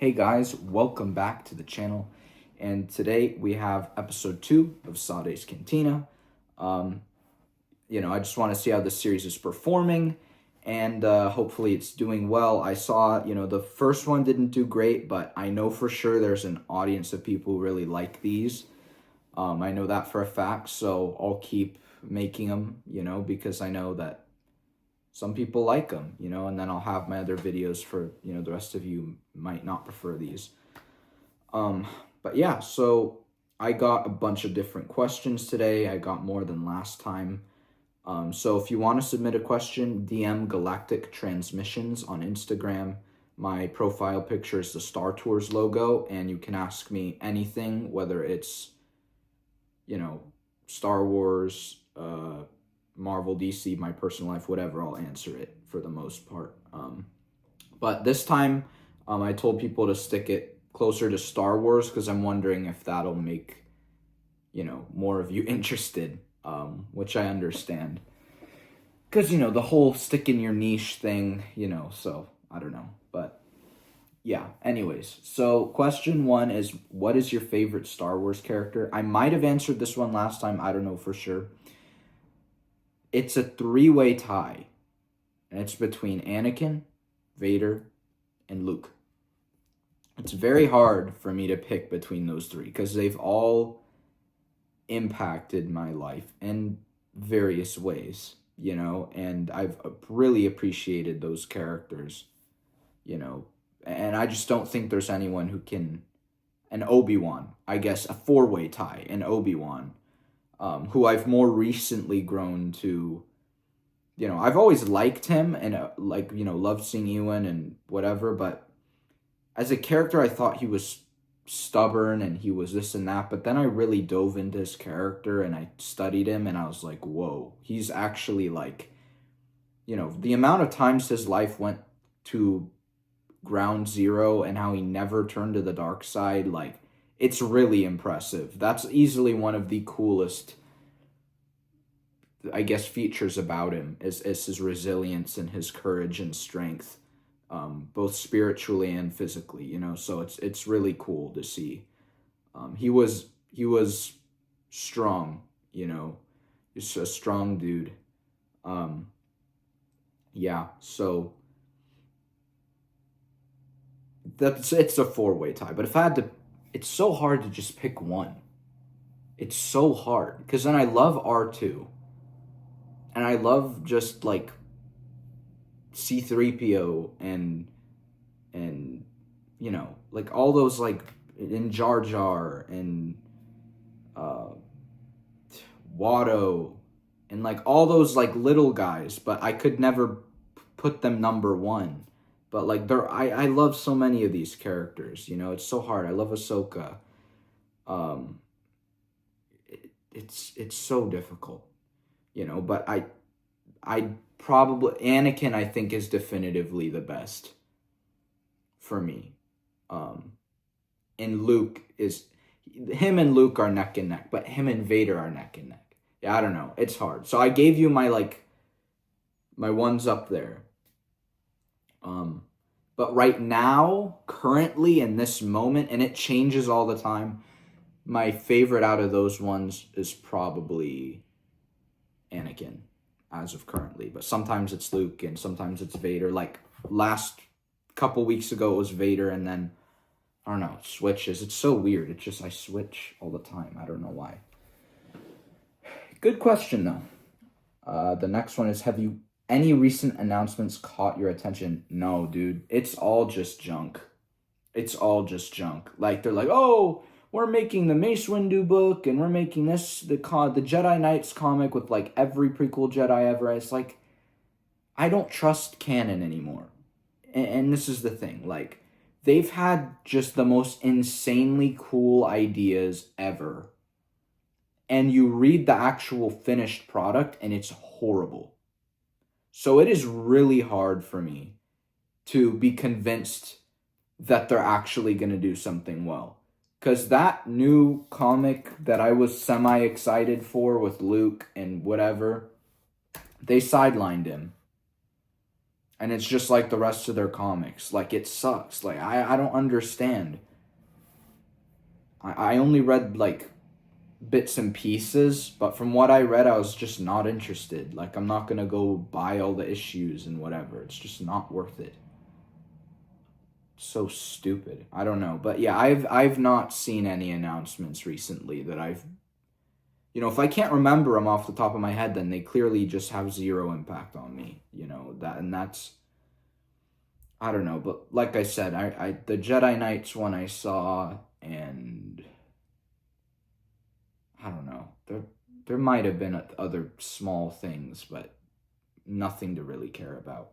Hey guys, welcome back to the channel, and today we have episode 2 of SAADE'S Cantina. I just want to see how this series is performing, and hopefully it's doing well. I saw, the first one didn't do great, but I know for sure there's an audience of people who really like these. I know that for a fact, so I'll keep making them, because I know that some people like them, and then I'll have my other videos for, the rest of you might not prefer these. But yeah, so I got a bunch of different questions today. I got more than last time. So if you want to submit a question, DM Galactic Transmissions on Instagram. My profile picture is the Star Tours logo, and you can ask me anything, whether it's, Star Wars, Marvel, DC, my personal life, whatever, I'll answer it for the most part. But this time, I told people to stick it closer to Star Wars because I'm wondering if that'll make, more of you interested, which I understand. Because, the whole stick in your niche thing, so I don't know. But yeah, anyways. So question 1 is, what is your favorite Star Wars character? I might have answered this one last time. I don't know for sure. It's a 3-way tie, and it's between Anakin, Vader, and Luke. It's very hard for me to pick between those 3 because they've all impacted my life in various ways, and I've really appreciated those characters, and I just don't think there's anyone who can. And Obi-Wan, I guess, a 4-way tie, and Obi-Wan. Who I've more recently grown to, I've always liked him and, loved seeing Ewan and whatever, but as a character, I thought he was stubborn and he was this and that, but then I really dove into his character and I studied him and I was like, whoa, he's actually the amount of times his life went to ground zero and how he never turned to the dark side, it's really impressive. That's easily one of the coolest, I guess, features about him is his resilience and his courage and strength, both spiritually and physically, so it's really cool to see. He was strong, he's a strong dude. Yeah, so it's a 4-way tie, but if I had to, it's so hard to just pick one. It's so hard because then I love R2 and I love just C3PO and all those in Jar Jar and Watto and all those little guys, but I could never put them number 1. But I love so many of these characters, it's so hard. I love Ahsoka. It's so difficult, but I probably, Anakin I think is definitively the best for me. And Luke him and Luke are neck and neck, but him and Vader are neck and neck. Yeah, I don't know. It's hard. So I gave you my my ones up there. But right now, currently in this moment, and it changes all the time, my favorite out of those ones is probably Anakin as of currently. But sometimes it's Luke and sometimes it's Vader. Last couple weeks ago it was Vader, and then, I don't know, it switches. It's so weird. It's just I switch all the time. I don't know why. Good question, though. The next one is, have you any recent announcements caught your attention? No, dude. It's all just junk. It's all just junk. They're like, oh, we're making the Mace Windu book, and we're making the Jedi Knights comic with, every prequel Jedi ever. It's I don't trust canon anymore. And this is the thing. They've had just the most insanely cool ideas ever. And you read the actual finished product, and it's horrible. So it is really hard for me to be convinced that they're actually going to do something well. Because that new comic that I was semi-excited for with Luke and whatever, they sidelined him. And it's just like the rest of their comics. Like, it sucks. Like, I don't understand. I only read, like, bits and pieces, but from what I read, I was just not interested. Like, I'm not gonna go buy all the issues and whatever. It's just not worth it. So stupid. I don't know. But yeah, I've not seen any announcements recently that I've... You know, if I can't remember them off the top of my head, then they clearly just have zero impact on me. You know, that's... I don't know, but like I said, I the Jedi Knights one I saw, and I don't know. There might have been other small things, but nothing to really care about.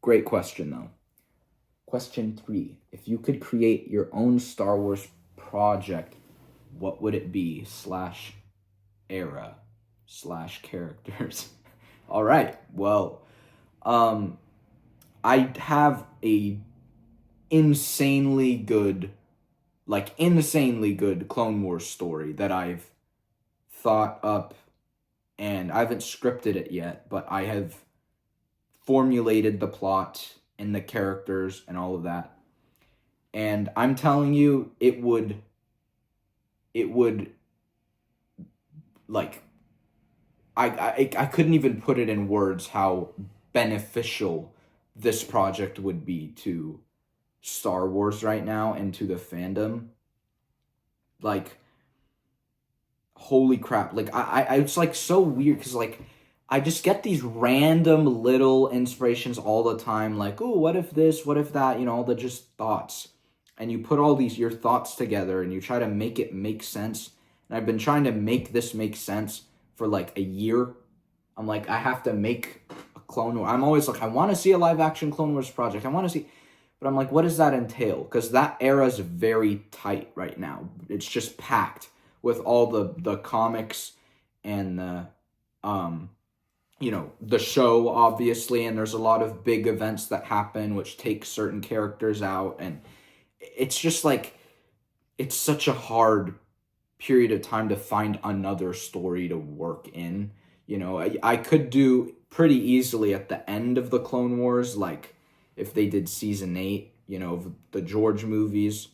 Great question, though. Question 3. If you could create your own Star Wars project, what would it be? /era /characters. All right. Well, I have a insanely good Clone Wars story that I've thought up, and I haven't scripted it yet, but I have formulated the plot and the characters and all of that. And I'm telling you, it would like, I couldn't even put it in words how beneficial this project would be to Star Wars right now and to the fandom. Like, holy crap. Like, I it's like so weird, because like I just get these random little inspirations all the time, like, oh, what if this, what if that, you know, all the just thoughts. And you put all your thoughts together and you try to make it make sense. And I've been trying to make this make sense for like a year. I'm like, I have to make a Clone Wars. I'm always like, I want to see a live action Clone Wars project. I want to see, but I'm like, what does that entail? Because that era is very tight right now. It's just packed with all the comics and the, you know, the show, obviously, and there's a lot of big events that happen which take certain characters out, and it's just like, it's such a hard period of time to find another story to work in. You know, I could do pretty easily at the end of the Clone Wars, like if they did season 8, you know, of the George movies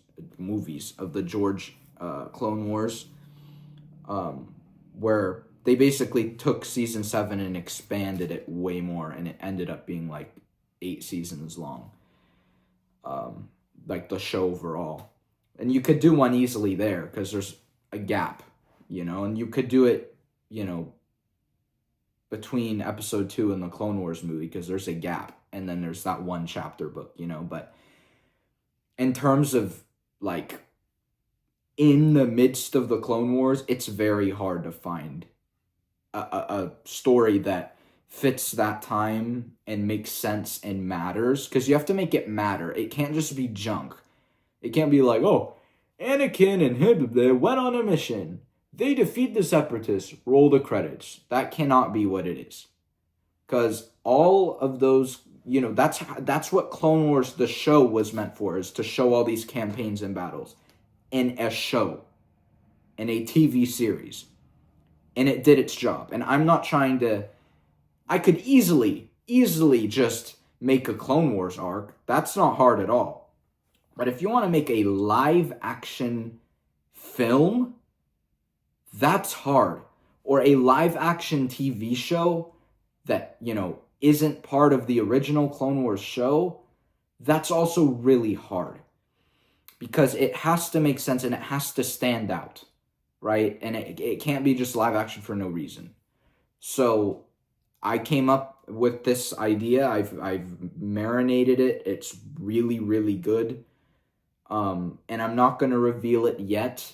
of the George Clone Wars, where they basically took season 7 and expanded it way more, and it ended up being like 8 seasons long, like the show overall. And you could do one easily there because there's a gap, you know, and you could do it, you know, between episode 2 and the Clone Wars movie, because there's a gap, and then there's that one chapter book, you know. But in terms of like in the midst of the Clone Wars, it's very hard to find a story that fits that time and makes sense and matters, because you have to make it matter. It can't just be junk. It can't be like, oh, Anakin and him, they went on a mission. They defeat the Separatists. Roll the credits. That cannot be what it is. Because all of those, you know, that's what Clone Wars, the show, was meant for, is to show all these campaigns and battles in a show, in a TV series. And it did its job. And I'm not trying to... I could easily just make a Clone Wars arc. That's not hard at all. But if you want to make a live action film, that's hard. Or a live action TV show that, you know, isn't part of the original Clone Wars show, that's also really hard. Because it has to make sense and it has to stand out, right? And it can't be just live action for no reason. So I came up with this idea. I've marinated it. It's really, really good. And I'm not going to reveal it yet.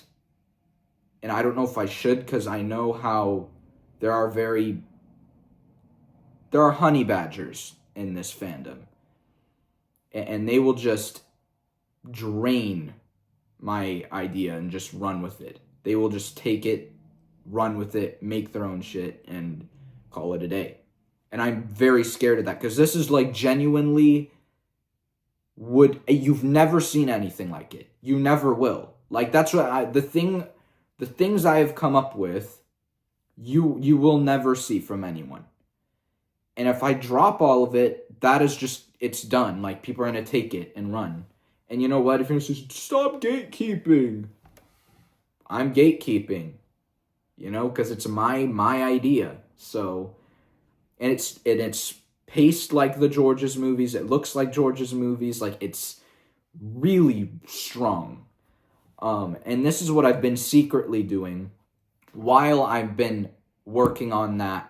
And I don't know if I should, because I know how there are honey badgers in this fandom. And they will just drain my idea and just run with it. They will just take it, run with it, make their own shit, and call it a day. And I'm very scared of that, because this is like genuinely you've never seen anything like it. You never will. Like, that's what the things I have come up with, you will never see from anyone. And if I drop all of it, that is just, it's done. Like, people are going to take it and run. And you know what? If you're saying, stop gatekeeping, I'm gatekeeping, you know, because it's my idea. So, and it's paced like the George's movies. It looks like George's movies. Like, it's really strong. And this is what I've been secretly doing while I've been working on that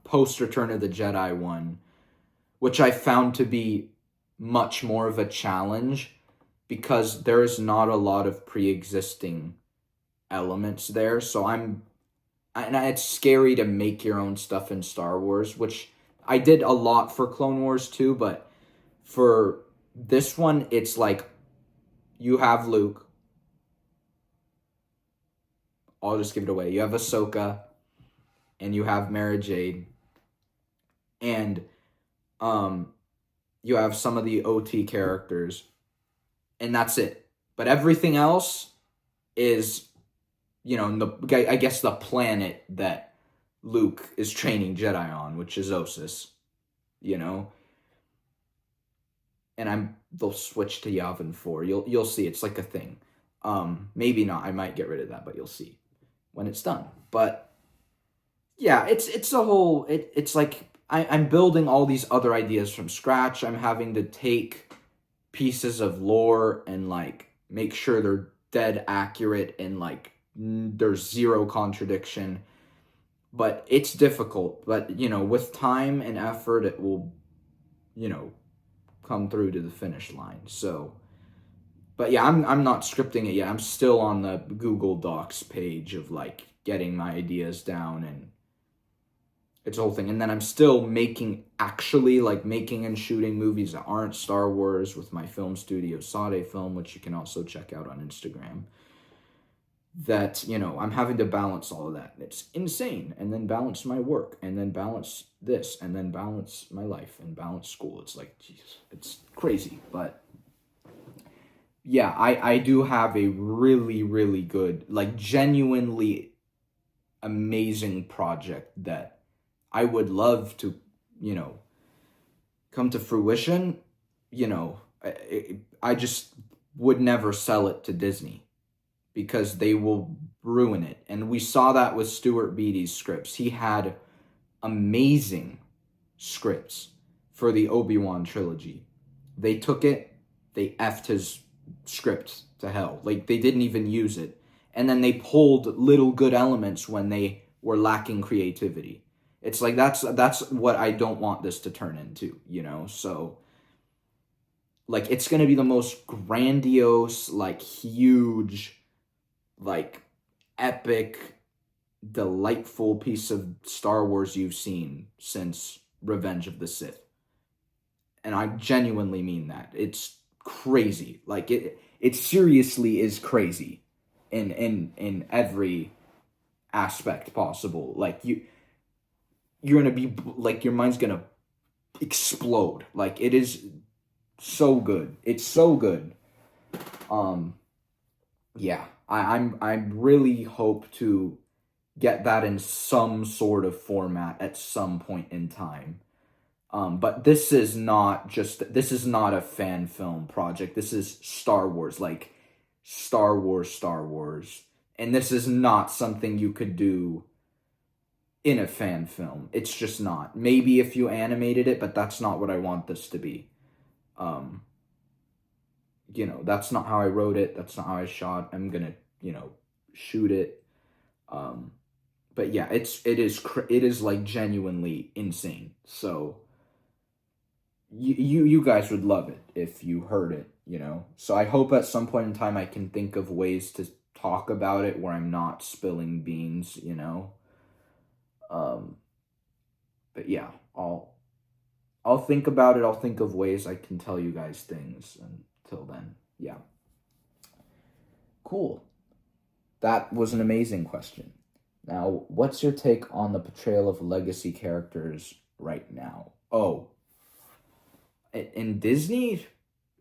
post Return of the Jedi one, which I found to be much more of a challenge because there is not a lot of pre-existing elements there. So and it's scary to make your own stuff in Star Wars, which I did a lot for Clone Wars too, but for this one, it's like you have Luke. I'll just give it away. You have Ahsoka, and you have Mara Jade, and you have some of the OT characters, and that's it. But everything else is, you know, I guess the planet that Luke is training Jedi on, which is Ossus, you know. And they'll switch to Yavin 4. You'll see. It's like a thing. Maybe not. I might get rid of that, but you'll see when it's done. But yeah, it's a whole. It's like I'm building all these other ideas from scratch. I'm having to take pieces of lore and like make sure they're dead accurate and like there's zero contradiction. But it's difficult. But you know, with time and effort, it will, you know, come through to the finish line. So, but yeah, I'm not scripting it yet. I'm still on the Google Docs page of like getting my ideas down, and it's a whole thing. And then I'm still making and shooting movies that aren't Star Wars with my film studio, Sade Film, which you can also check out on Instagram. That, you know, I'm having to balance all of that. It's insane. And then balance my work, and then balance this, and then balance my life, and balance school. It's like, Jesus, it's crazy. But yeah, I do have a really, really good, like genuinely amazing project that I would love to, you know, come to fruition. You know, I just would never sell it to Disney, because they will ruin it. And we saw that with Stuart Beatty's scripts. He had amazing scripts for the Obi-Wan trilogy. They took it, they effed his script to hell. Like, they didn't even use it. And then they pulled little good elements when they were lacking creativity. It's like, that's what I don't want this to turn into, you know? So, like, it's going to be the most grandiose, like, huge, like, epic, delightful piece of Star Wars you've seen since Revenge of the Sith. And I genuinely mean that. It's crazy. Like, it seriously is crazy in every aspect possible. Like, you're gonna be, like, your mind's gonna explode. Like, it is so good. It's so good. Yeah, I really hope to get that in some sort of format at some point in time. But this is not a fan film project. This is Star Wars, like Star Wars. And this is not something you could do in a fan film. It's just not. Maybe if you animated it, but that's not what I want this to be. You know, that's not how I wrote it. That's not how I shot. I'm gonna, you know, shoot it. But yeah, it is like genuinely insane. So you guys would love it if you heard it, you know. So I hope at some point in time I can think of ways to talk about it where I'm not spilling beans, you know. But yeah, I'll think about it. I'll think of ways I can tell you guys things. Until then, yeah. Cool. That was an amazing question. Now, what's your take on the portrayal of legacy characters right now? Oh, in Disney,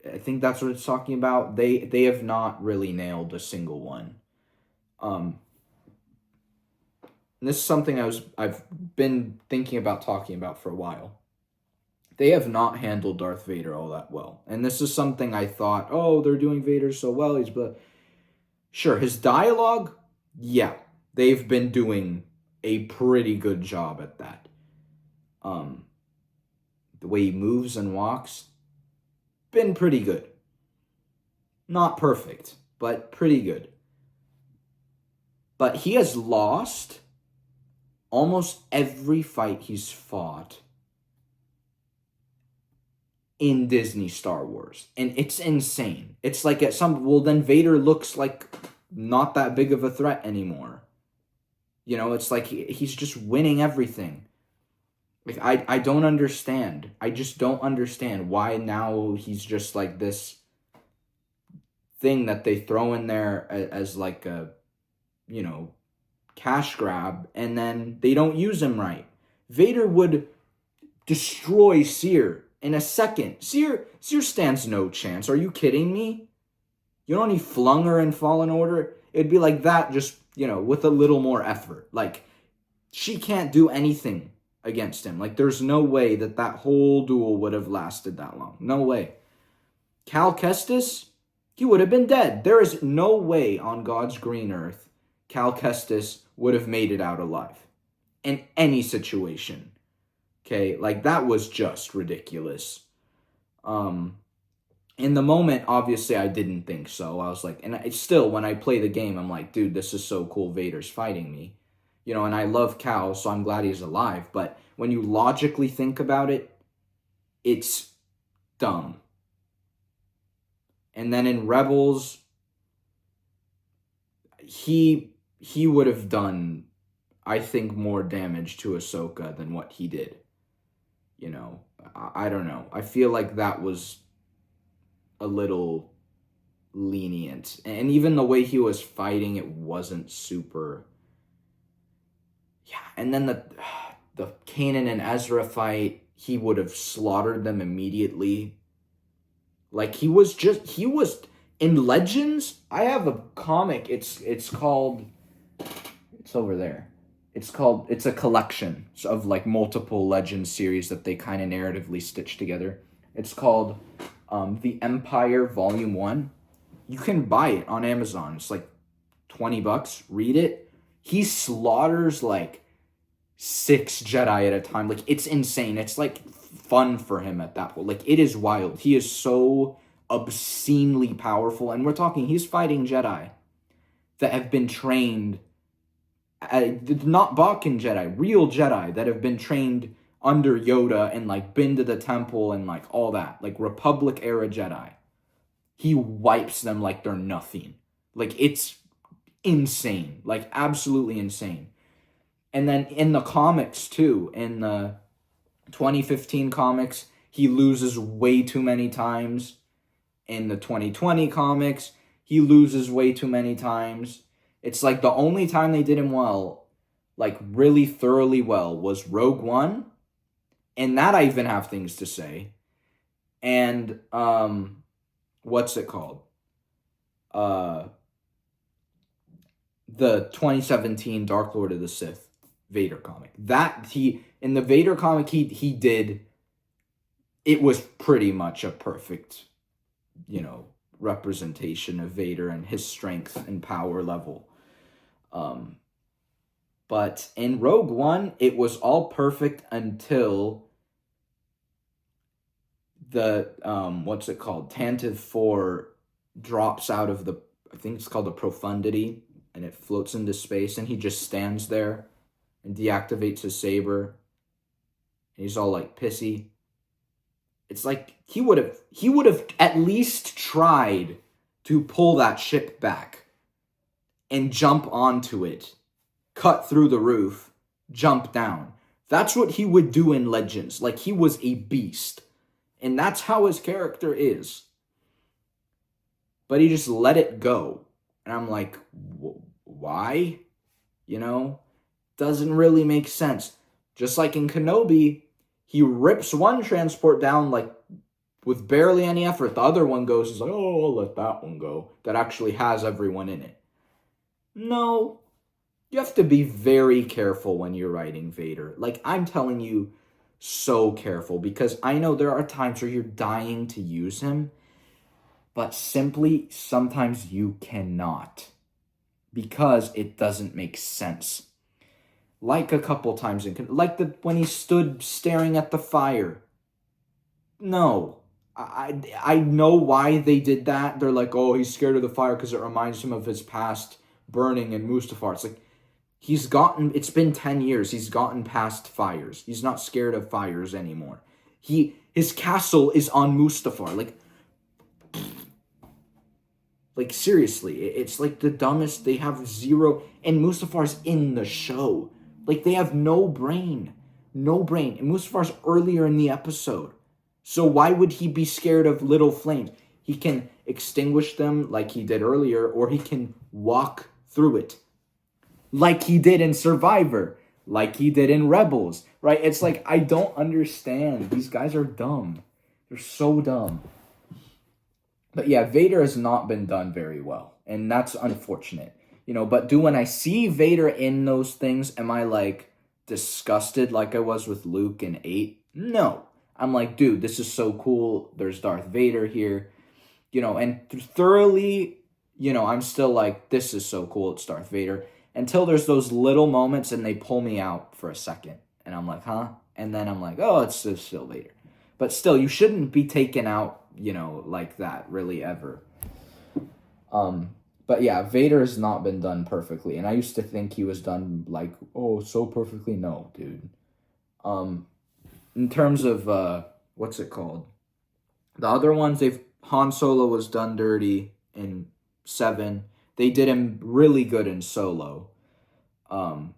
I think that's what it's talking about. They have not really nailed a single one. and this is something I've been thinking about talking about for a while. They have not handled Darth Vader all that well. And this is something I thought, oh, they're doing Vader so well. Sure, his dialogue, yeah, they've been doing a pretty good job at that. The way he moves and walks, been pretty good. Not perfect, but pretty good. But he has lost almost every fight he's fought in Disney Star Wars. And it's insane. It's like then Vader looks like not that big of a threat anymore. It's like he's just winning everything. Like, I don't understand. I just don't understand why now he's just like this thing that they throw in there as like a, cash grab, and then they don't use him right. Vader would destroy Seer in a second. Seer stands no chance. Are you kidding me? You know when he flung her in Fallen Order? It'd be like that, just, with a little more effort. Like, she can't do anything against him. Like, there's no way that whole duel would have lasted that long. No way. Cal Kestis, he would have been dead. There is no way on God's green earth Cal Kestis would have made it out alive in any situation. Okay, like, that was just ridiculous. In the moment, obviously, I didn't think so. I was like, and it's still, when I play the game, I'm like, dude, this is so cool. Vader's fighting me. And I love Cal, so I'm glad he's alive. But when you logically think about it, it's dumb. And then in Rebels, he would have done, I think, more damage to Ahsoka than what he did. I don't know. I feel like that was a little lenient. And even the way he was fighting, it wasn't super... Yeah, and then the Kanan and Ezra fight, he would have slaughtered them immediately. Like, he was in Legends. I have a comic. It's called. It's over there. It's a collection of like multiple Legends series that they kind of narratively stitch together. It's called The Empire Volume 1. You can buy it on Amazon. It's like $20. Read it. He slaughters like 6 Jedi at a time. Like, it's insane. It's like fun for him at that point. Like, it is wild. He is so obscenely powerful. And we're talking, he's fighting Jedi that have been trained, not Bakken Jedi, real Jedi that have been trained under Yoda and like been to the temple and like all that. Like, Republic era Jedi. He wipes them like they're nothing. Like, it's insane. Like, absolutely insane. And then in the comics too, in the 2015 comics, he loses way too many times. In the 2020 comics, he loses way too many times. It's like the only time they did him well, like really thoroughly well, was Rogue One. And that I even have things to say. And, what's it called? The 2017 Dark Lord of the Sith Vader comic. In the Vader comic, he did, it was pretty much a perfect, representation of Vader and his strength and power level. But in Rogue One, it was all perfect until the, what's it called? Tantive 4 drops out of the, I think it's called the Profundity, and it floats into space, and he just stands there and deactivates his saber. And he's all like pissy. It's like he would have at least tried to pull that ship back and jump onto it, cut through the roof, jump down. That's what he would do in Legends. Like, he was a beast. And that's how his character is. But he just let it go. And I'm like, why? Doesn't really make sense. Just like in Kenobi, he rips one transport down, like, with barely any effort. The other one goes, he's like, oh, I'll let that one go. That actually has everyone in it. No. You have to be very careful when you're writing Vader. Like, I'm telling you, so careful, because I know there are times where you're dying to use him, but simply sometimes you cannot, because it doesn't make sense. Like a couple times like when he stood staring at the fire. No. I know why they did that. They're like, oh, he's scared of the fire because it reminds him of his past burning in Mustafar. It's like, it's been 10 years. He's gotten past fires. He's not scared of fires anymore. His castle is on Mustafar. Like seriously, it's like the dumbest. They have zero, and Mustafar's in the show. Like, they have no brain. No brain. And Mustafar's earlier in the episode. So why would he be scared of little flames? He can extinguish them like he did earlier, or he can walk through it. Like he did in Survivor. Like he did in Rebels. Right? It's like, I don't understand. These guys are dumb. They're so dumb. But yeah, Vader has not been done very well. And that's unfortunate. But when I see Vader in those things, am I like disgusted like I was with Luke in 8? No. I'm like, dude, this is so cool. There's Darth Vader here. And thoroughly, I'm still like, this is so cool. It's Darth Vader. Until there's those little moments and they pull me out for a second. And I'm like, huh? And then I'm like, oh, it's still Vader. But still, you shouldn't be taken out, like that, really, ever. But yeah, Vader has not been done perfectly. And I used to think he was done, like, oh, so perfectly. No, dude. In terms of, what's it called? The other ones, Han Solo was done dirty in 7. They did him really good in Solo. And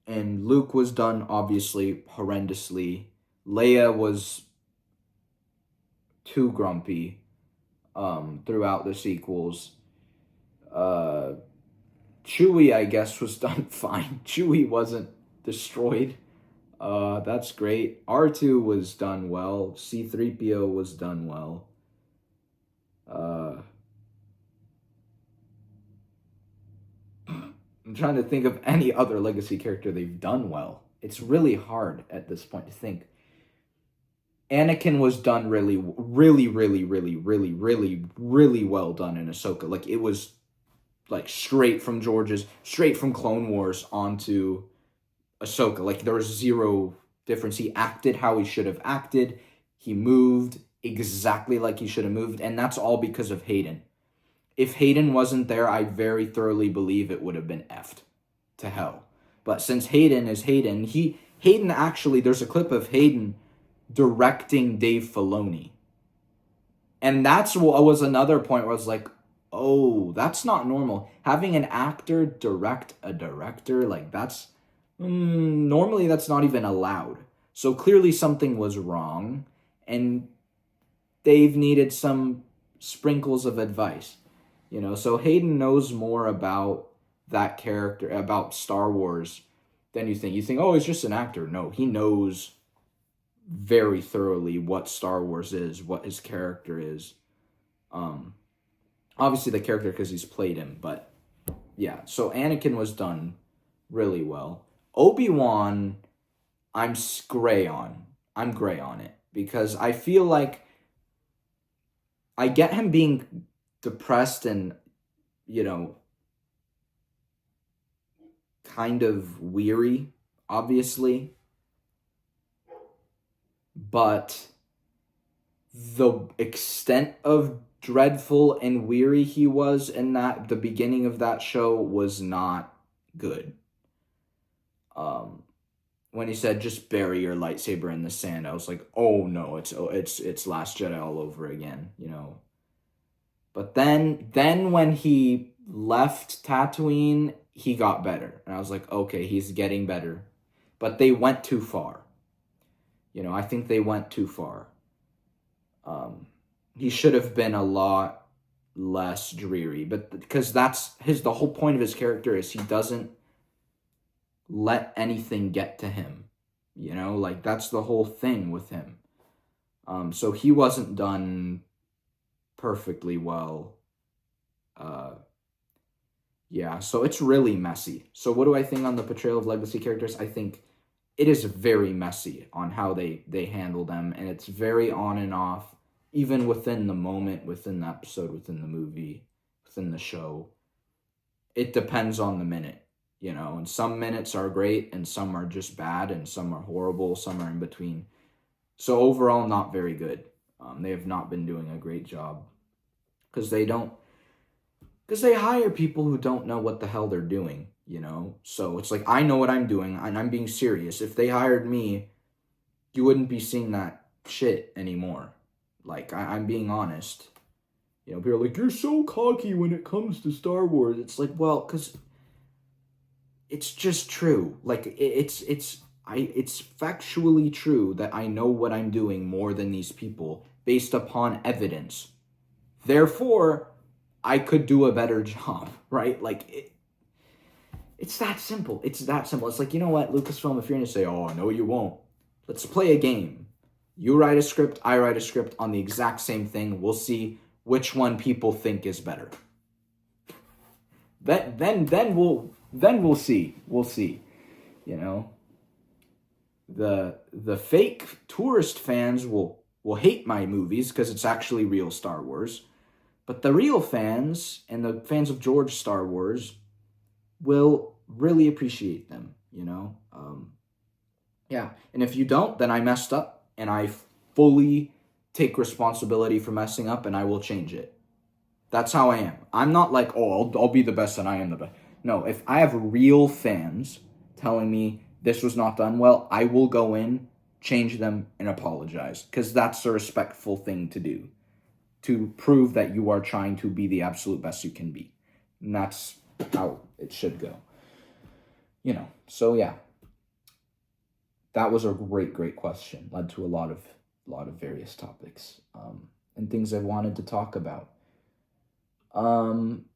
Luke was done, obviously, horrendously. Leia was too grumpy throughout the sequels. Chewie, I guess, was done fine. Chewie wasn't destroyed. That's great. R2 was done well. C-3PO was done well. I'm trying to think of any other legacy character they've done well. It's really hard at this point to think. Anakin was done really, really, really, really, really, really, really well done in Ahsoka. Like, it was like straight from Clone Wars onto Ahsoka. Like, there was zero difference. He acted how he should have acted. He moved exactly like he should have moved. And that's all because of Hayden. If Hayden wasn't there, I very thoroughly believe it would have been effed to hell. But since Hayden is Hayden, Hayden actually, there's a clip of Hayden directing Dave Filoni. And that's what was another point where I was like, oh, that's not normal. Having an actor direct a director, like, that's... normally that's not even allowed. So clearly something was wrong, and Dave needed some sprinkles of advice. So Hayden knows more about that character, about Star Wars, than you think. You think, oh, he's just an actor. No, he knows very thoroughly what Star Wars is, what his character is. Obviously the character because he's played him, but yeah. So Anakin was done really well. Obi-Wan, I'm gray on it because I feel like I get him being depressed and, kind of weary, obviously. But the extent of dreadful and weary he was in the beginning of that show was not good. When he said, just bury your lightsaber in the sand, I was like, oh no, it's Last Jedi all over again, But then when he left Tatooine, he got better. And I was like, okay, he's getting better. But they went too far. I think they went too far. He should have been a lot less dreary, but because that's the whole point of his character is he doesn't let anything get to him. Like, that's the whole thing with him. So he wasn't done perfectly well. Yeah, so it's really messy. So what do I think on the portrayal of legacy characters? I think it is very messy on how they handle them, and it's very on and off, even within the moment, within the episode, within the movie, within the show. It depends on the minute, and some minutes are great, and some are just bad, and some are horrible, some are in between. So overall, not very good. They have not been doing a great job because they hire people who don't know what the hell they're doing. So it's like, I know what I'm doing, and I'm being serious. If they hired me, you wouldn't be seeing that shit anymore. Like, I'm being honest. People are like, you're so cocky when it comes to Star Wars. It's like, well, because it's just true. Like, it's factually true that I know what I'm doing more than these people based upon evidence. Therefore, I could do a better job, right? Like, it's that simple. It's that simple. It's like, you know what, Lucasfilm, if you're going to say, oh, no, you won't. Let's play a game. You write a script, I write a script on the exact same thing. We'll see which one people think is better. Then we'll see. We'll see. The fake tourist fans will hate my movies because it's actually real Star Wars. But the real fans and the fans of George Star Wars will really appreciate them, Yeah, and if you don't, then I messed up, and I fully take responsibility for messing up, and I will change it. That's how I am. I'm not like, oh, I'll be the best, and I am the best. No, if I have real fans telling me this was not done well, I will go in, change them, and apologize, because that's a respectful thing to do, to prove that you are trying to be the absolute best you can be. And that's how it should go. So yeah. That was a great question. Led to a lot of various topics and things I wanted to talk about.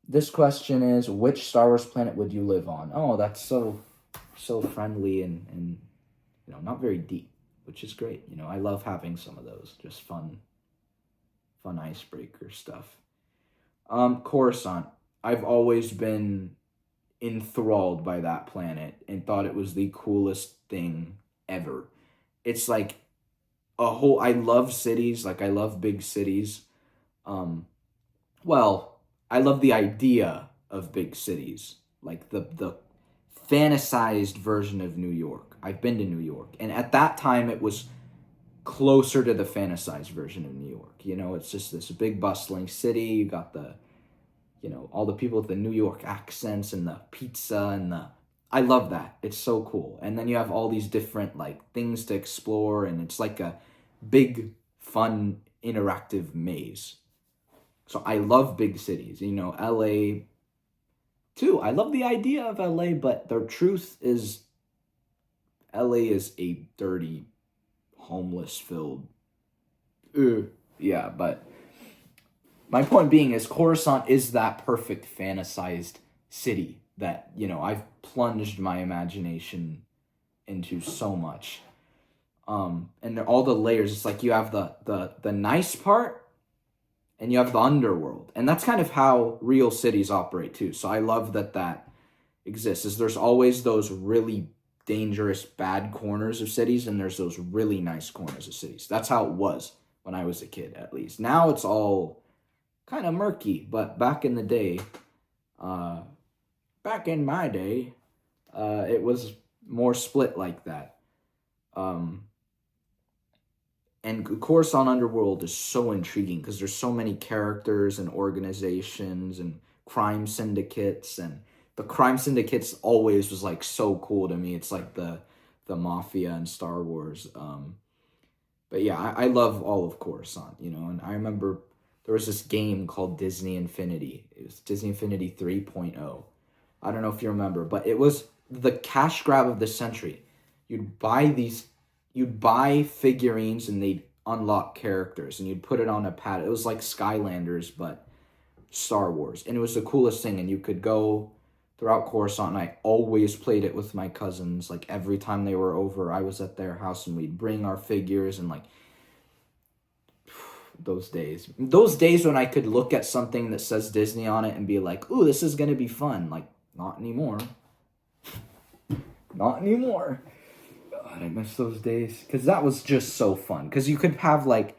This question is, which Star Wars planet would you live on? Oh, that's so friendly and not very deep, which is great. I love having some of those, just fun icebreaker stuff. Coruscant. I've always been enthralled by that planet and thought it was the coolest thing ever. It's like I love cities, like I love big cities. Well, I love the idea of big cities, like the fantasized version of New York. I've been to New York, and at that time it was closer to the fantasized version of New York. It's just this big bustling city. You got all the people with the New York accents and the pizza and I love that. It's so cool. And then you have all these different things to explore, and it's like a big, fun, interactive maze. So I love big cities. LA too. I love the idea of LA, but the truth is LA is a dirty, homeless filled yeah, but my point being is Coruscant is that perfect fantasized city that, I've plunged my imagination into so much. And all the layers, it's like you have the nice part and you have the underworld. And that's kind of how real cities operate too. So I love that exists. Is there's always those really dangerous bad corners of cities, and there's those really nice corners of cities. That's how it was when I was a kid, at least. Now it's all kind of murky, but back in the day, back in my day, it was more split like that. And Coruscant Underworld is so intriguing because there's so many characters and organizations and crime syndicates, and the crime syndicates always was so cool to me. It's like the mafia in Star Wars. But yeah, I love all of Coruscant, and I remember there was this game called Disney Infinity. It was Disney Infinity 3.0. I don't know if you remember, but it was the cash grab of the century. You'd buy figurines and they'd unlock characters, and you'd put it on a pad. It was like Skylanders, but Star Wars. And it was the coolest thing, and you could go throughout Coruscant, and I always played it with my cousins. Every time they were over, I was at their house, and we'd bring our figures, and those days. Those days when I could look at something that says Disney on it and be like, ooh, this is gonna be fun. Like, not anymore. Not anymore. God, I miss those days. Because that was just so fun. Because you could have, like,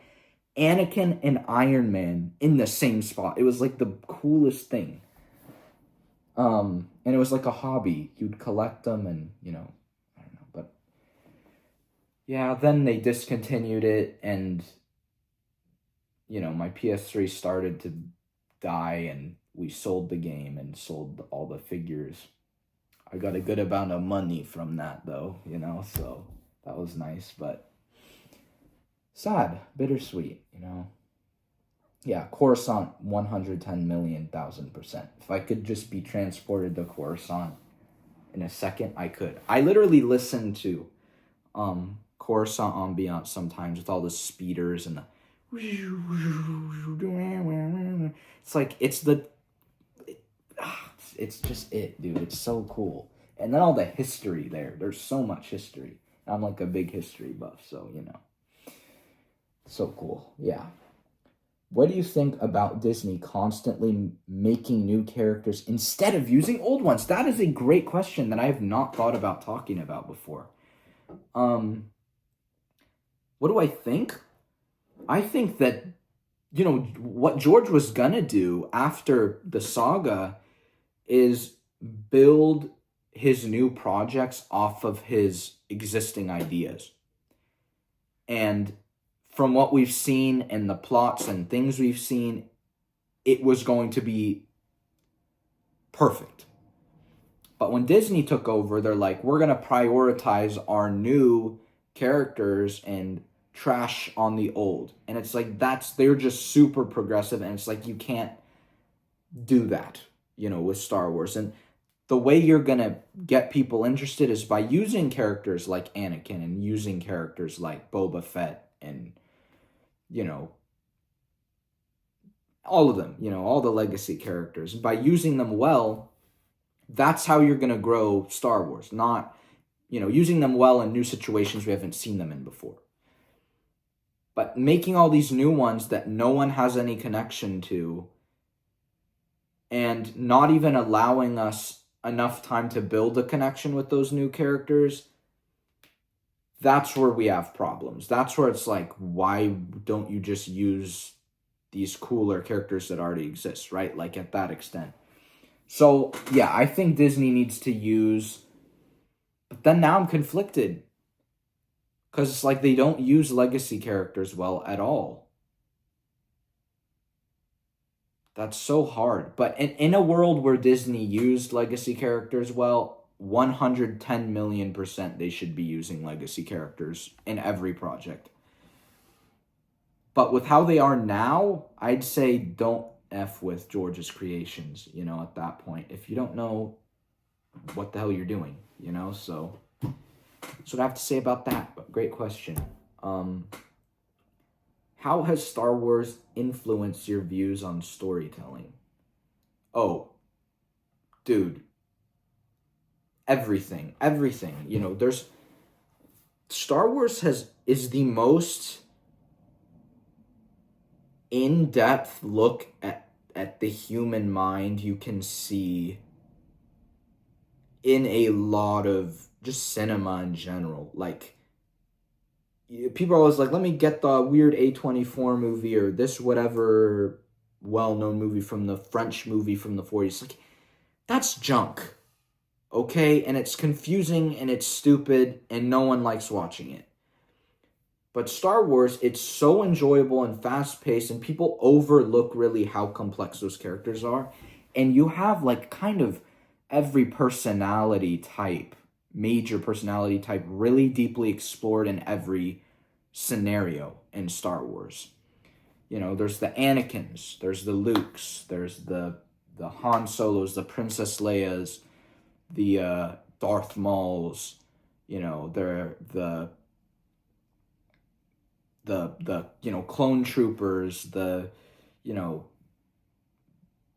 Anakin and Iron Man in the same spot. It was, like, the coolest thing. And it was like a hobby. You'd collect them and, you know, I don't know. But, yeah, then they discontinued it. And, you know, my PS3 started to die. And we sold the game and sold all the figures. I got a good amount of money from that, though, you know, so that was nice, but sad, bittersweet, you know. Yeah, Coruscant, 110,000,000%. If I could just be transported to Coruscant in a second, I could. I literally listen to Coruscant ambiance sometimes with all the speeders and the... It's like, it's just it, dude. It's so cool. And then all the history there. There's so much history. I'm like a big history buff, so, you know. So cool. Yeah. What do you think about Disney constantly making new characters instead of using old ones? That is a great question that I have not thought about talking about before. What do I think? I think that, you know, what George was gonna do after the saga is build his new projects off of his existing ideas. And from what we've seen and the plots and things we've seen, it was going to be perfect. But when Disney took over, they're like, we're going to prioritize our new characters and trash on the old. And it's like, they're just super progressive. And it's like, you can't do that, you know, with Star Wars. And the way you're going to get people interested is by using characters like Anakin and using characters like Boba Fett and, you know, all of them, you know, all the legacy characters. And by using them well, that's how you're going to grow Star Wars, not, you know, using them well in new situations we haven't seen them in before. But making all these new ones that no one has any connection to and not even allowing us enough time to build a connection with those new characters, that's where we have problems. That's where it's like, why don't you just use these cooler characters that already exist, right? Like at that extent. So, yeah, I think Disney needs to use... But then now I'm conflicted. Because it's like they don't use legacy characters well at all. That's so hard. But in a world where Disney used legacy characters well, 110,000,000% they should be using legacy characters in every project. But with how they are now, I'd say don't F with George's creations, you know, at that point. If you don't know what the hell you're doing, you know, so that's what I have to say about that. But great question. How has Star Wars influenced your views on storytelling? Oh, dude. Everything. You know, Star Wars is the most in-depth look at the human mind you can see in a lot of just cinema in general. Like, people are always like, let me get the weird A24 movie or this whatever well-known movie from the French movie from the 40s. Like, that's junk, okay? And it's confusing and it's stupid and no one likes watching it. But Star Wars, it's so enjoyable and fast-paced and people overlook really how complex those characters are. And you have like kind of every personality type, major personality type, really deeply explored in every scenario in Star Wars. You know, there's the Anakins, there's the Lukes, there's the Han Solos, the Princess Leias, the Darth Mauls, you know, the you know, clone troopers, the, you know,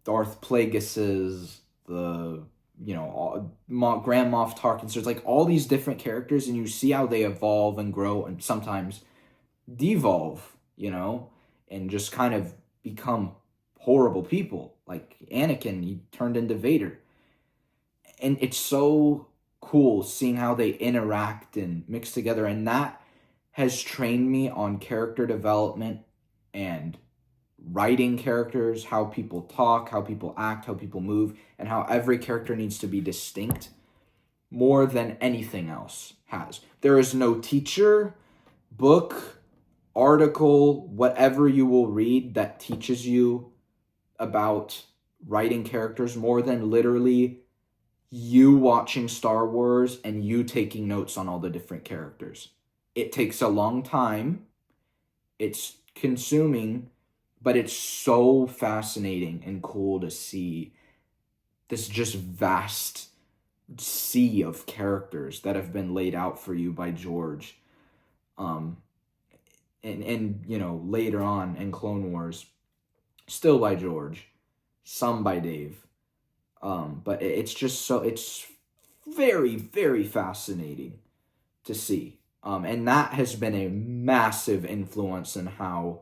Darth Plagueuses, the, you know, Grand Moff Tarkin. So there's like all these different characters and you see how they evolve and grow and sometimes devolve, you know, and just kind of become horrible people. Like Anakin, he turned into Vader. And it's so cool seeing how they interact and mix together. And that has trained me on character development and writing characters, how people talk, how people act, how people move, and how every character needs to be distinct more than anything else has. There is no teacher, book, article, whatever you will read that teaches you about writing characters more than literally you watching Star Wars and you taking notes on all the different characters. It takes a long time. It's consuming, but it's so fascinating and cool to see this just vast sea of characters that have been laid out for you by George. And you know, later on in Clone Wars, still by George, some by Dave. But it's just so, it's very, very fascinating to see. And that has been a massive influence in how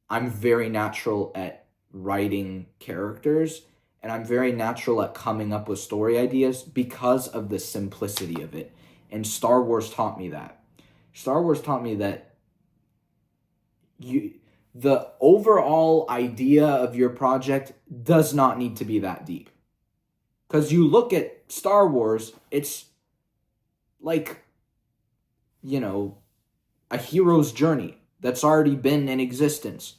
I'm very natural at writing characters, and I'm very natural at coming up with story ideas because of the simplicity of it. And Star Wars taught me that. Star Wars taught me that the overall idea of your project does not need to be that deep. Because you look at Star Wars, it's like, you know, a hero's journey that's already been in existence.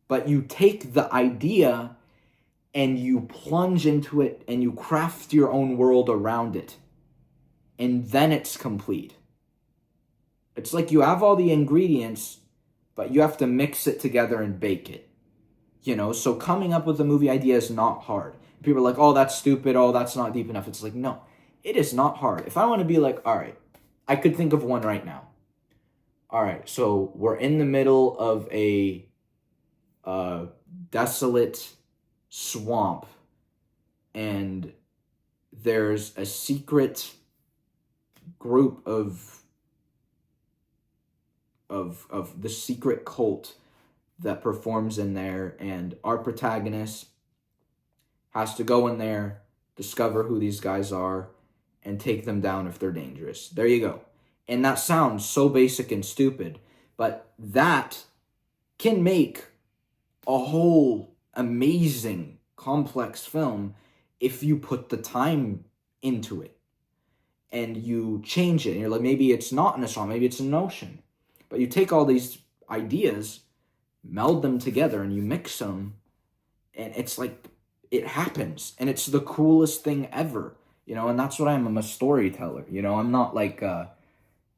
But you take the idea and you plunge into it and you craft your own world around it. And then it's complete. It's like you have all the ingredients, but you have to mix it together and bake it. You know, so coming up with a movie idea is not hard. People are like, oh, that's stupid. Oh, that's not deep enough. It's like, no, it is not hard. If I want to be like, all right, I could think of one right now. All right, so we're in the middle of a desolate swamp, and there's a secret group of the secret cult that performs in there, and our protagonist has to go in there, discover who these guys are, and take them down if they're dangerous. There you go. And that sounds so basic and stupid, but that can make a whole amazing, complex film if you put the time into it and you change it. And you're like, maybe it's not in a song, maybe it's an ocean. But you take all these ideas, meld them together, and you mix them, and it's like, it happens, and it's the coolest thing ever, you know. And that's what I'm a storyteller, you know. I'm not like Mr.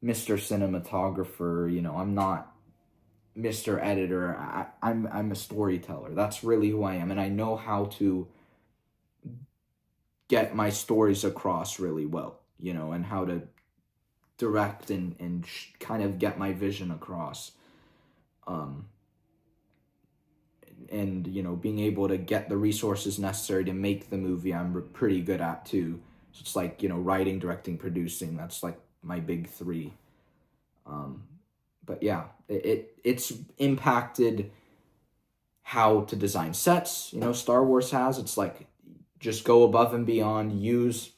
Cinematographer, you know. I'm not Mr. Editor. I'm a storyteller. That's really who I am, and I know how to get my stories across really well, you know, and how to direct and kind of get my vision across. And, you know, being able to get the resources necessary to make the movie, I'm pretty good at too. So it's like, you know, writing, directing, producing, that's like my big three. But yeah, it's impacted how to design sets, you know, Star Wars has. It's like, just go above and beyond, use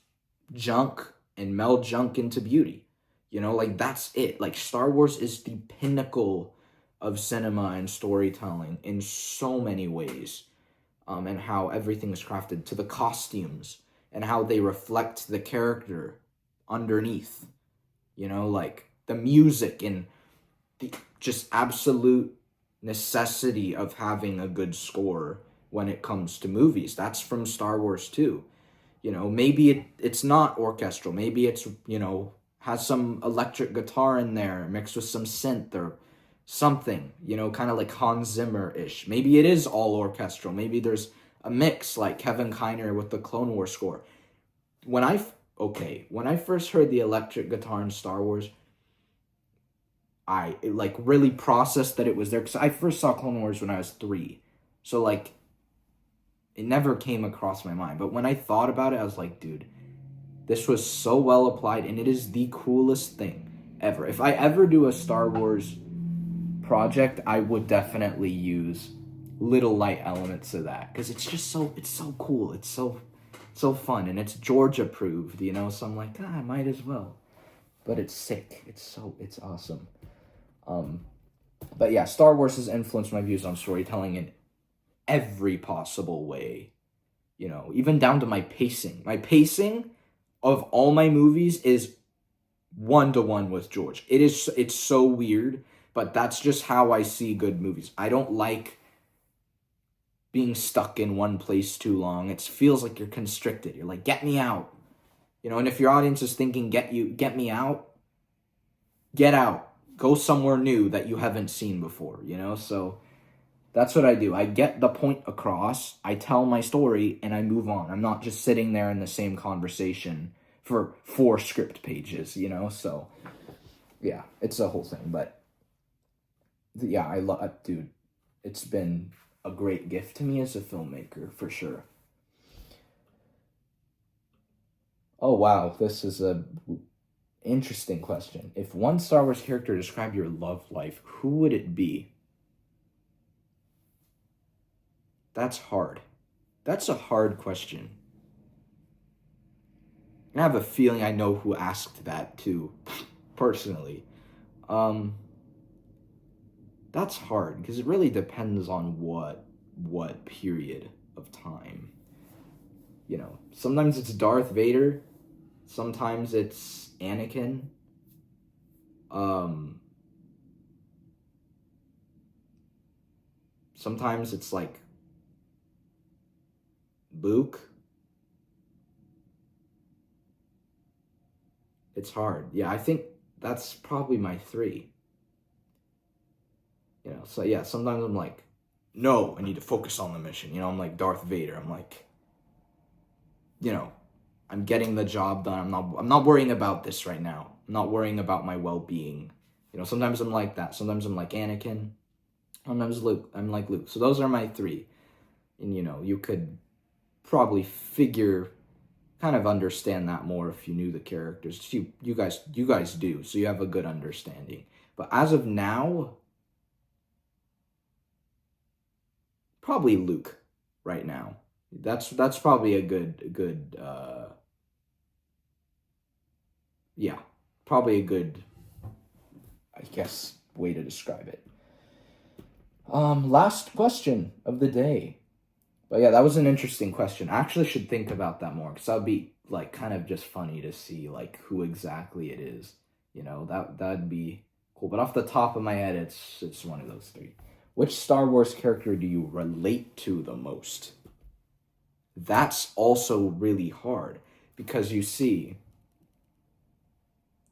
junk and meld junk into beauty. You know, like, that's it. Like, Star Wars is the pinnacle of cinema and storytelling in so many ways, and how everything is crafted, to the costumes and how they reflect the character underneath, you know, like the music and the just absolute necessity of having a good score when it comes to movies. That's from Star Wars too. You know, maybe it's not orchestral, maybe it's, you know, has some electric guitar in there mixed with some synth or something, you know, kind of like Hans Zimmer-ish. Maybe it is all orchestral. Maybe there's a mix like Kevin Kiner with the Clone Wars score. When I first heard the electric guitar in Star Wars, I like really processed that it was there, because I first saw Clone Wars when I was 3. So like, it never came across my mind. But when I thought about it, I was like, dude, this was so well applied, and it is the coolest thing ever. If I ever do a Star Wars project, I would definitely use little light elements of that, because it's so cool. It's so fun, and it's George approved, you know. So I'm like, I might as well. But it's sick. It's awesome. But yeah, Star Wars has influenced my views on storytelling in every possible way. You know, even down to my pacing. My pacing of all my movies is 1-to-1 with George. It's so weird, but that's just how I see good movies. I don't like being stuck in one place too long. It feels like you're constricted. You're like, get me out. You know, and if your audience is thinking, get me out, get out. Go somewhere new that you haven't seen before, you know? So that's what I do. I get the point across, I tell my story, and I move on. I'm not just sitting there in the same conversation for 4 script pages, you know? So, yeah, it's a whole thing. But, yeah, I love, dude, it's been a great gift to me as a filmmaker, for sure. Oh, wow, this is a interesting question. If one Star Wars character described your love life, who would it be? That's hard. That's a hard question. I have a feeling I know who asked that too, personally. That's hard because it really depends on what period of time. You know, sometimes it's Darth Vader, sometimes it's Anakin. Sometimes it's like Luke. It's hard. Yeah, I think that's probably my 3. You know, so yeah, sometimes I'm like, no, I need to focus on the mission. You know, I'm like Darth Vader. I'm like, you know, I'm getting the job done. I'm not worrying about this right now. I'm not worrying about my well-being. You know, sometimes I'm like that. Sometimes I'm like Anakin. Sometimes Luke. I'm like Luke. So those are my 3. And you know, you could probably kind of understand that more if you knew the characters. You guys do, so you have a good understanding. But as of now, probably Luke right now. That's probably a good yeah, probably a good, I guess, way to describe it. Last question of the day. But yeah, that was an interesting question. I actually should think about that more, because that would be like kind of just funny to see like who exactly it is. You know, that'd be cool. But off the top of my head, it's one of those 3. Which Star Wars character do you relate to the most? That's also really hard, because you see,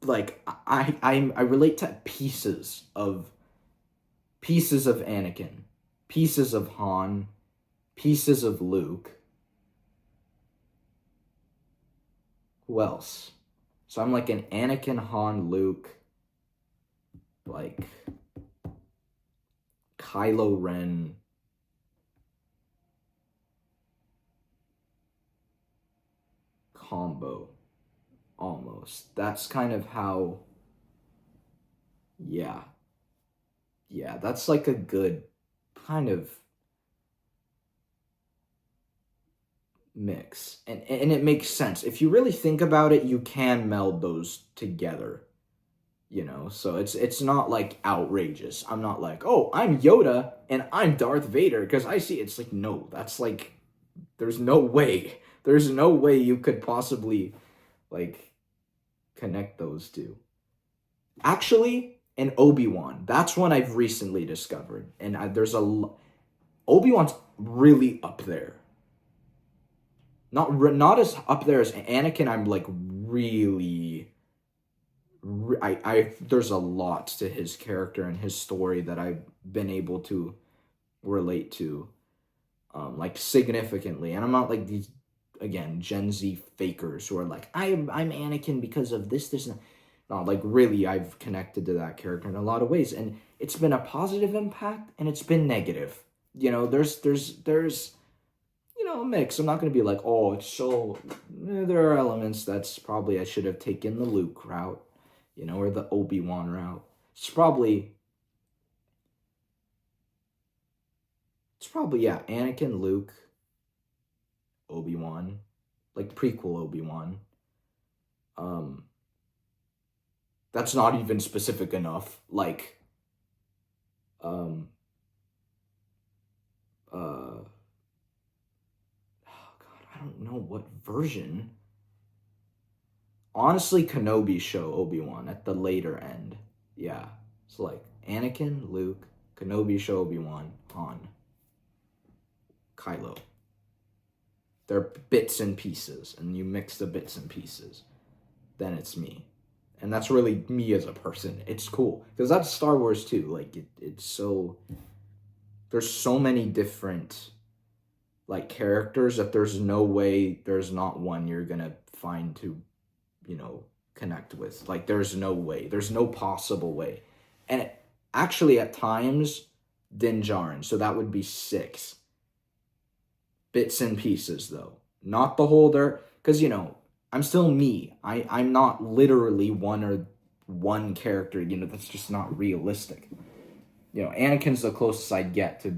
like I relate to pieces of Anakin, pieces of Han, pieces of Luke. Who else? So I'm like an Anakin, Han, Luke, like Kylo Ren, combo, almost. That's kind of how, yeah. Yeah, that's like a good kind of mix. And it makes sense. If you really think about it, you can meld those together. You know, so it's not like outrageous. I'm not like, oh, I'm Yoda and I'm Darth Vader, because I see it's like, no, that's like, there's no way. There's no way you could possibly like connect those two. Actually, and Obi-Wan, that's one I've recently discovered, and Obi-Wan's really up there. Not as up there as Anakin. I'm like really, there's a lot to his character and his story that I've been able to relate to, like significantly. And I'm not like these, again, Gen Z fakers who are like, I'm Anakin because of this, and no, like really, I've connected to that character in a lot of ways, and it's been a positive impact, and it's been negative. You know, there's you know, a mix. I'm not gonna be like, oh, it's so. There are elements that's probably I should have taken the Luke route, you know, or the Obi-Wan route. It's probably probably, yeah, Anakin, Luke, Obi-Wan, like prequel Obi-Wan. That's not even specific enough. Like, oh God, I don't know what version. Honestly, Kenobi show Obi-Wan at the later end. Yeah. So like Anakin, Luke, Kenobi show Obi-Wan, Han, Kylo. They're bits and pieces, and you mix the bits and pieces. Then it's me. And that's really me as a person. It's cool. Because that's Star Wars too. Like it's so there's so many different like characters that there's no way there's not one you're gonna find to, connect with. Like there's no way. There's no possible way. And actually at times, Din Djarin, so that would be 6. Bits and pieces though. Not the whole because I'm still me. I'm not literally one character, that's just not realistic. Anakin's the closest I'd get to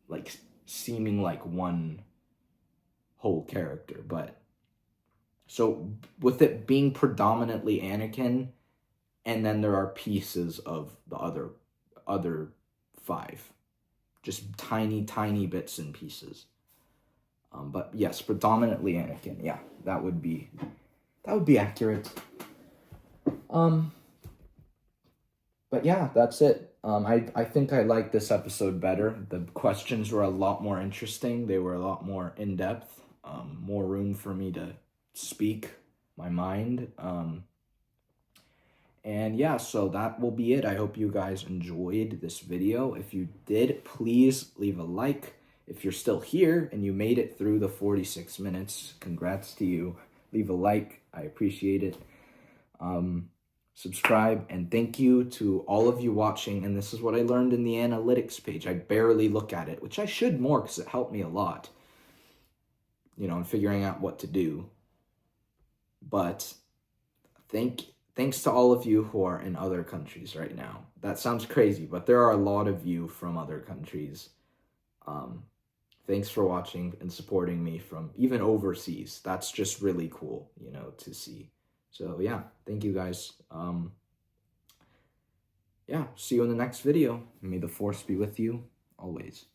like seeming like one whole character, but so with it being predominantly Anakin, and then there are pieces of the other 5, just tiny bits and pieces. But yes, predominantly Anakin. Yeah, that would be accurate. But yeah, that's it. I think I liked this episode better. The questions were a lot more interesting. They were a lot more in depth. More room for me to speak my mind. And yeah, so that will be it. I hope you guys enjoyed this video. If you did, please leave a like. If you're still here and you made it through the 46 minutes, congrats to you. Leave a like. I appreciate it. Subscribe, and thank you to all of you watching. And this is what I learned in the analytics page. I barely look at it, which I should more because it helped me a lot, in figuring out what to do. But thanks to all of you who are in other countries right now. That sounds crazy, but there are a lot of you from other countries. Thanks for watching and supporting me from even overseas. That's just really cool, to see. So yeah, thank you guys. Yeah, see you in the next video. May the force be with you always.